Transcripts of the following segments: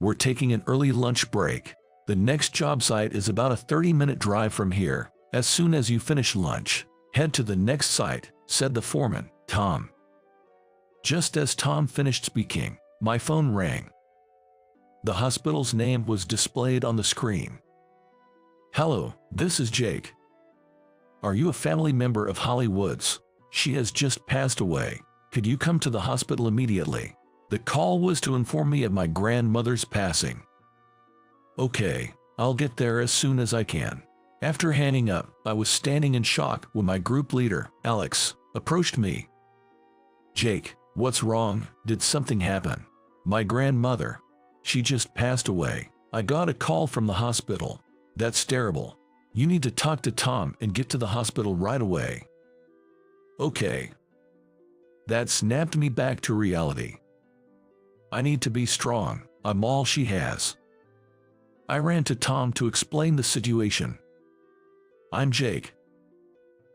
We're taking an early lunch break. The next job site is about a 30-minute drive from here. As soon as you finish lunch, head to the next site, said the foreman, Tom. Just as Tom finished speaking, my phone rang. The hospital's name was displayed on the screen. Hello, this is Jake. Are you a family member of Holly Woods? She has just passed away. Could you come to the hospital immediately? The call was to inform me of my grandmother's passing. Okay, I'll get there as soon as I can. After hanging up, I was standing in shock when my group leader, Alex, approached me. Jake, what's wrong? Did something happen? My grandmother. She just passed away. I got a call from the hospital. That's terrible. You need to talk to Tom and get to the hospital right away. Okay. That snapped me back to reality. I need to be strong. I'm all she has. I ran to Tom to explain the situation. I'm Jake.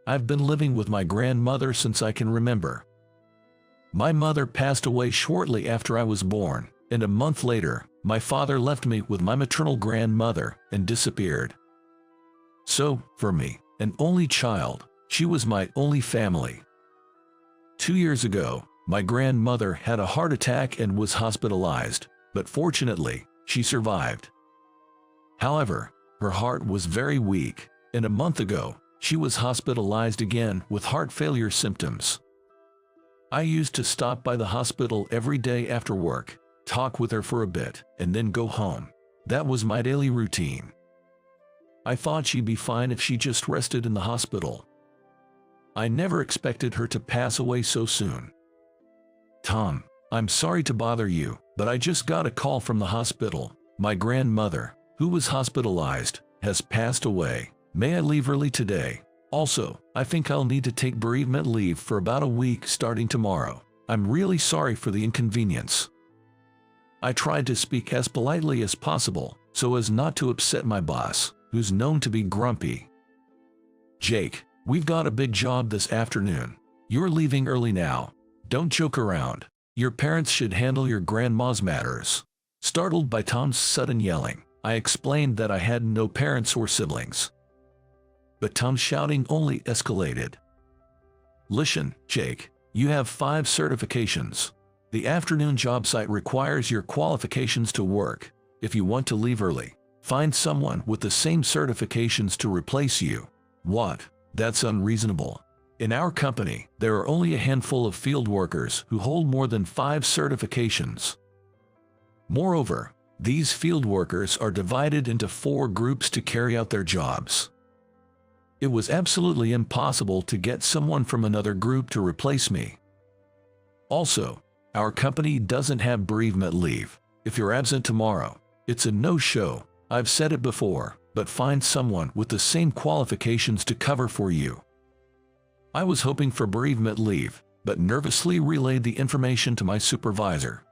I've been living with my grandmother since I can remember. My mother passed away shortly after I was born, and a month later, my father left me with my maternal grandmother and disappeared. So, for me, an only child, she was my only family. 2 years ago, my grandmother had a heart attack and was hospitalized, but fortunately, she survived. However, her heart was very weak, and a month ago, she was hospitalized again with heart failure symptoms. I used to stop by the hospital every day after work, talk with her for a bit, and then go home. That was my daily routine. I thought she'd be fine if she just rested in the hospital. I never expected her to pass away so soon. Tom, I'm sorry to bother you, but I just got a call from the hospital. My grandmother, who was hospitalized, has passed away. May I leave early today? Also, I think I'll need to take bereavement leave for about a week starting tomorrow. I'm really sorry for the inconvenience. I tried to speak as politely as possible, so as not to upset my boss, who's known to be grumpy. Jake, we've got a big job this afternoon. You're leaving early now. Don't joke around. Your parents should handle your grandma's matters. Startled by Tom's sudden yelling, I explained that I had no parents or siblings. But Tom's shouting only escalated. Listen, Jake, you have 5 certifications. The afternoon job site requires your qualifications to work. If you want to leave early, find someone with the same certifications to replace you. What? That's unreasonable. In our company, there are only a handful of field workers who hold more than 5 certifications. Moreover, these field workers are divided into 4 groups to carry out their jobs. It was absolutely impossible to get someone from another group to replace me. Also, our company doesn't have bereavement leave. If you're absent tomorrow, it's a no-show. I've said it before, but find someone with the same qualifications to cover for you. I was hoping for bereavement leave, but nervously relayed the information to my supervisor.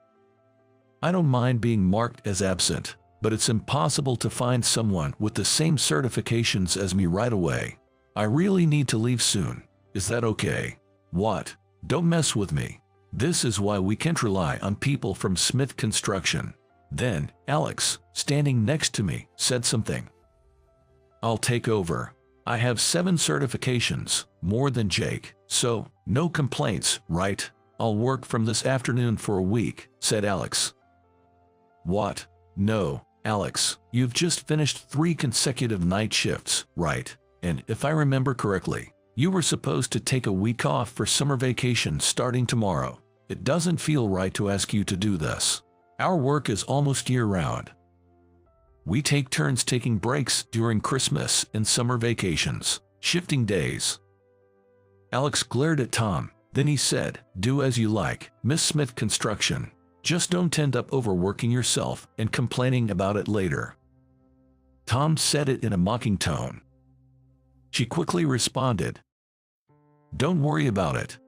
I don't mind being marked as absent, but it's impossible to find someone with the same certifications as me right away. I really need to leave soon. Is that okay? What? Don't mess with me. This is why we can't rely on people from Smith Construction. Then, Alex, standing next to me, said something. I'll take over. I have 7 certifications, more than Jake, so no complaints, right? I'll work from this afternoon for a week, said Alex. What? No, Alex, you've just finished 3 consecutive night shifts, right? And if I remember correctly, you were supposed to take a week off for summer vacation starting tomorrow. It doesn't feel right to ask you to do this. Our work is almost year-round. We take turns taking breaks during Christmas and summer vacations, shifting days. Alex glared at Tom, then he said, do as you like, Miss Smith Construction. Just don't end up overworking yourself and complaining about it later. Tom said it in a mocking tone. She quickly responded, don't worry about it.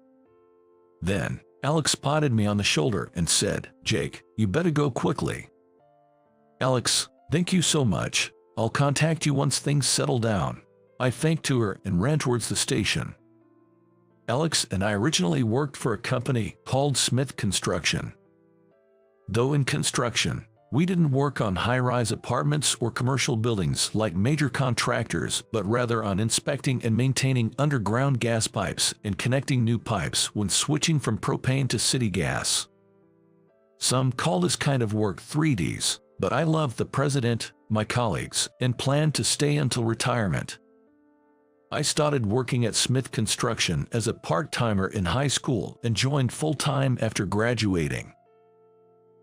Then, Alex patted me on the shoulder and said, Jake, you better go quickly. Alex, thank you so much. I'll contact you once things settle down. I thanked to her and ran towards the station. Alex and I originally worked for a company called Smith Construction. Though in construction, We didn't work on high-rise apartments or commercial buildings like major contractors, but rather on inspecting and maintaining underground gas pipes and connecting new pipes when switching from propane to city gas. Some call this kind of work 3Ds, but I love the president, my colleagues, and plan to stay until retirement. I started working at Smith Construction as a part-timer in high school and joined full-time after graduating.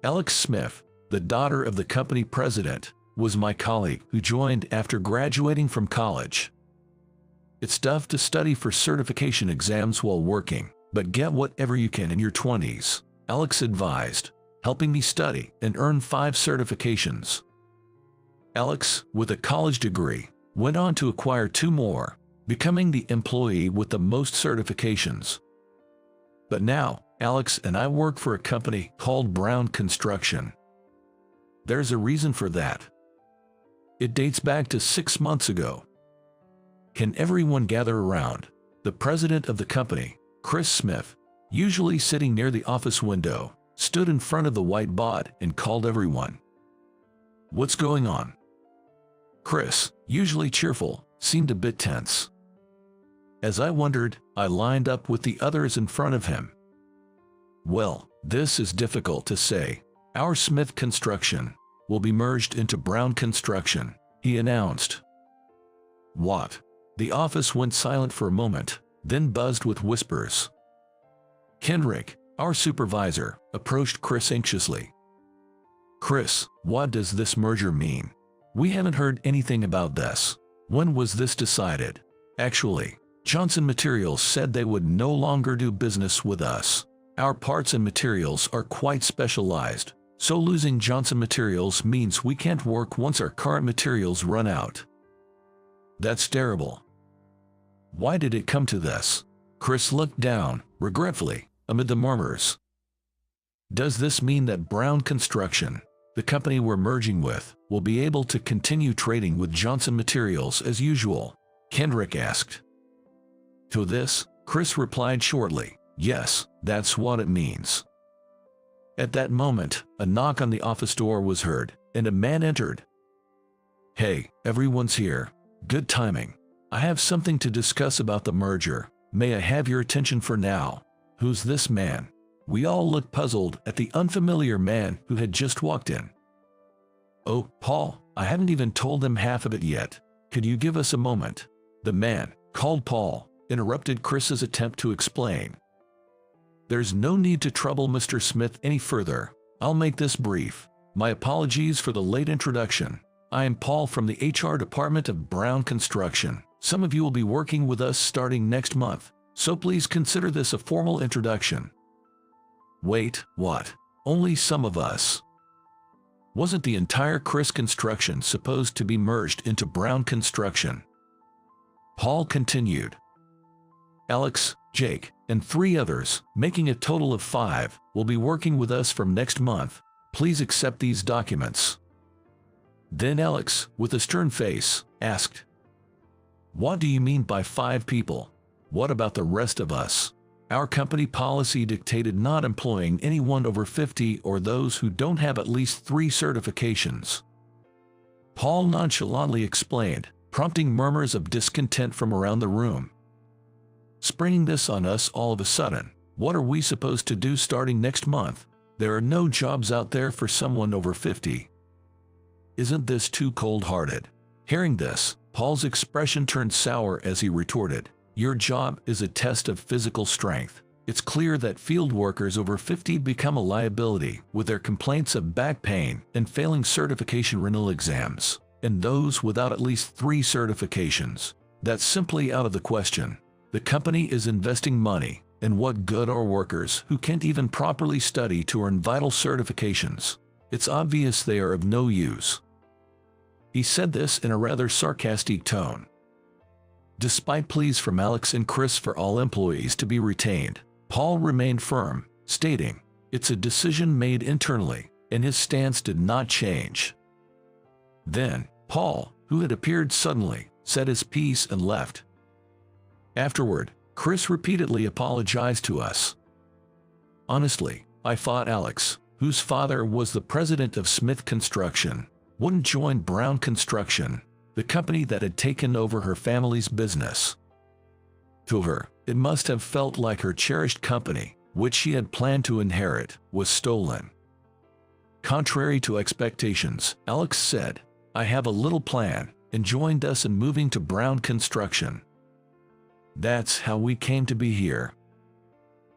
Alex Smith, the daughter of the company president, was my colleague who joined after graduating from college. It's tough to study for certification exams while working, but get whatever you can in your 20s, Alex advised, helping me study and earn 5 certifications. Alex, with a college degree, went on to acquire 2 more, becoming the employee with the most certifications. But now, Alex and I work for a company called Brown Construction. There's a reason for that. It dates back to 6 months ago. Can everyone gather around? The president of the company, Chris Smith, usually sitting near the office window, stood in front of the whiteboard and called everyone. What's going on? Chris, usually cheerful, seemed a bit tense. As I wondered, I lined up with the others in front of him. Well, this is difficult to say. Our Smith Construction will be merged into Brown Construction, he announced. What? The office went silent for a moment, then buzzed with whispers. Kendrick, our supervisor, approached Chris anxiously. Chris, what does this merger mean? We haven't heard anything about this. When was this decided? Actually, Johnson Materials said they would no longer do business with us. Our parts and materials are quite specialized, so losing Johnson Materials means we can't work once our current materials run out. That's terrible. Why did it come to this? Chris looked down, regretfully, amid the murmurs. Does this mean that Brown Construction, the company we're merging with, will be able to continue trading with Johnson Materials as usual? Kendrick asked. To this, Chris replied shortly, yes, that's what it means. At that moment, a knock on the office door was heard, and a man entered. Hey, everyone's here. Good timing. I have something to discuss about the merger. May I have your attention for now? Who's this man? We all looked puzzled at the unfamiliar man who had just walked in. Oh, Paul, I haven't even told them half of it yet. Could you give us a moment? The man, called Paul, interrupted Chris's attempt to explain. There's no need to trouble Mr. Smith any further. I'll make this brief. My apologies for the late introduction. I am Paul from the HR department of Brown Construction. Some of you will be working with us starting next month, so please consider this a formal introduction. Wait, what? Only some of us? Wasn't the entire Chris Construction supposed to be merged into Brown Construction? Paul continued. Alex, Jake, and 3 others, making a total of 5, will be working with us from next month. Please accept these documents. Then Alex, with a stern face, asked, What do you mean by 5 people? What about the rest of us? Our company policy dictated not employing anyone over 50 or those who don't have at least 3 certifications. Paul nonchalantly explained, prompting murmurs of discontent from around the room. Springing this on us all of a sudden, what are we supposed to do starting next month? There are no jobs out there for someone over 50. Isn't this too cold-hearted? Hearing this, Paul's expression turned sour as he retorted, Your job is a test of physical strength. It's clear that field workers over 50 become a liability with their complaints of back pain and failing certification renewal exams, and those without at least 3 certifications. That's simply out of the question. The company is investing money, and what good are workers who can't even properly study to earn vital certifications? It's obvious they are of no use. He said this in a rather sarcastic tone. Despite pleas from Alex and Chris for all employees to be retained, Paul remained firm, stating, It's a decision made internally, and his stance did not change. Then, Paul, who had appeared suddenly, said his piece and left. Afterward, Chris repeatedly apologized to us. Honestly, I thought Alex, whose father was the president of Smith Construction, wouldn't join Brown Construction, the company that had taken over her family's business. To her, it must have felt like her cherished company, which she had planned to inherit, was stolen. Contrary to expectations, Alex said, "I have a little plan," and joined us in moving to Brown Construction. That's how we came to be here.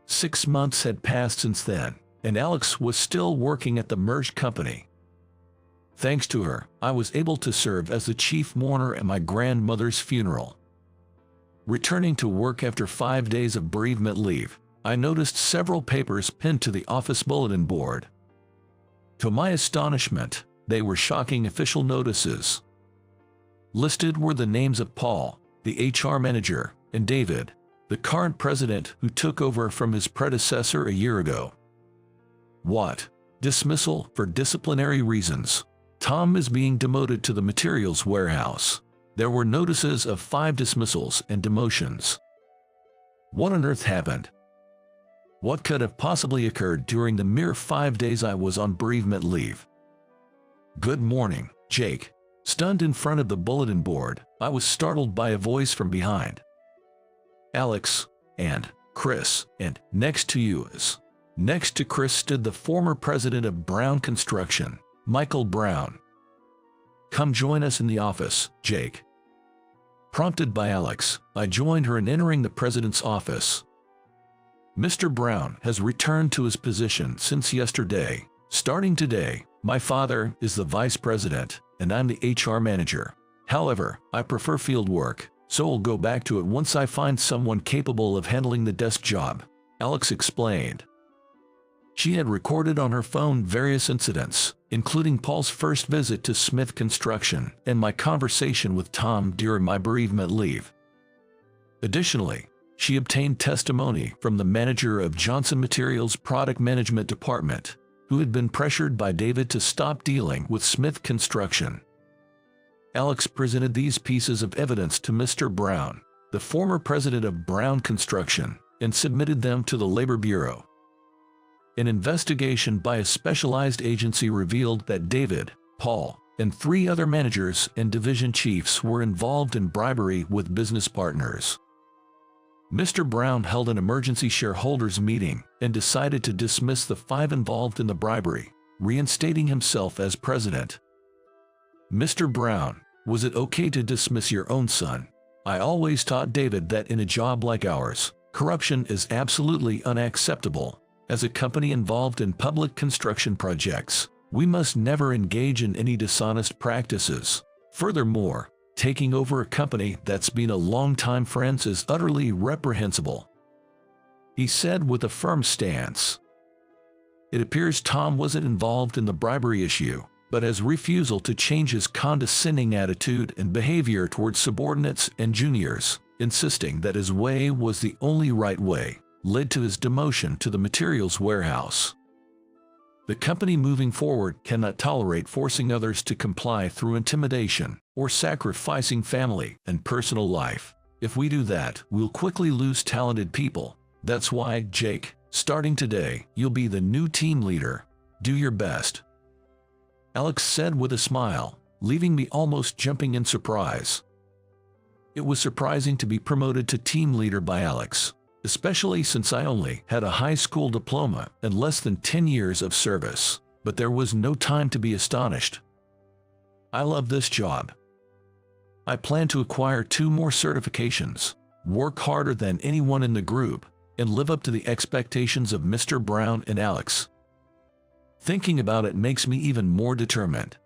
6 months had passed since then, and Alex was still working at the merged company. Thanks to her, I was able to serve as the chief mourner at my grandmother's funeral. Returning to work after 5 days of bereavement leave, I noticed several papers pinned to the office bulletin board. To my astonishment, they were shocking official notices. Listed were the names of Paul, the HR manager, and David, the current president who took over from his predecessor a year ago. What? Dismissal for disciplinary reasons. Tom is being demoted to the materials warehouse. There were notices of 5 dismissals and demotions. What on earth happened? What could have possibly occurred during the mere 5 days I was on bereavement leave? "Good morning, Jake." Stunned in front of the bulletin board, I was startled by a voice from behind. "Alex, and Chris, and next to you is..." Next to Chris stood the former president of Brown Construction, Michael Brown. "Come join us in the office, Jake." Prompted by Alex, I joined her in entering the president's office. "Mr. Brown has returned to his position since yesterday. Starting today, my father is the vice president, and I'm the HR manager. However, I prefer field work, so I'll go back to it once I find someone capable of handling the desk job," Alex explained. She had recorded on her phone various incidents, including Paul's first visit to Smith Construction and my conversation with Tom during my bereavement leave. Additionally, she obtained testimony from the manager of Johnson Materials' product management department, who had been pressured by David to stop dealing with Smith Construction. Alex presented these pieces of evidence to Mr. Brown, the former president of Brown Construction, and submitted them to the Labor Bureau. An investigation by a specialized agency revealed that David, Paul, and 3 other managers and division chiefs were involved in bribery with business partners. Mr. Brown held an emergency shareholders meeting and decided to dismiss the 5 involved in the bribery, reinstating himself as president. "Mr. Brown, was it okay to dismiss your own son? I always taught David that in a job like ours, corruption is absolutely unacceptable. As a company involved in public construction projects, we must never engage in any dishonest practices. Furthermore, taking over a company that's been a long-time friend is utterly reprehensible," he said with a firm stance. It appears Tom wasn't involved in the bribery issue, but his refusal to change his condescending attitude and behavior towards subordinates and juniors, insisting that his way was the only right way, led to his demotion to the materials warehouse. The company moving forward cannot tolerate forcing others to comply through intimidation or sacrificing family and personal life. If we do that, we'll quickly lose talented people. That's why, Jake, starting today, you'll be the new team leader. Do your best," Alex said with a smile, leaving me almost jumping in surprise. It was surprising to be promoted to team leader by Alex, especially since I only had a high school diploma and less than 10 years of service, but there was no time to be astonished. I love this job. I plan to acquire 2 more certifications, work harder than anyone in the group, and live up to the expectations of Mr. Brown and Alex. Thinking about it makes me even more determined.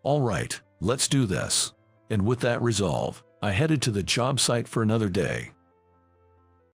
All right, let's do this. And with that resolve, I headed to the job site for another day.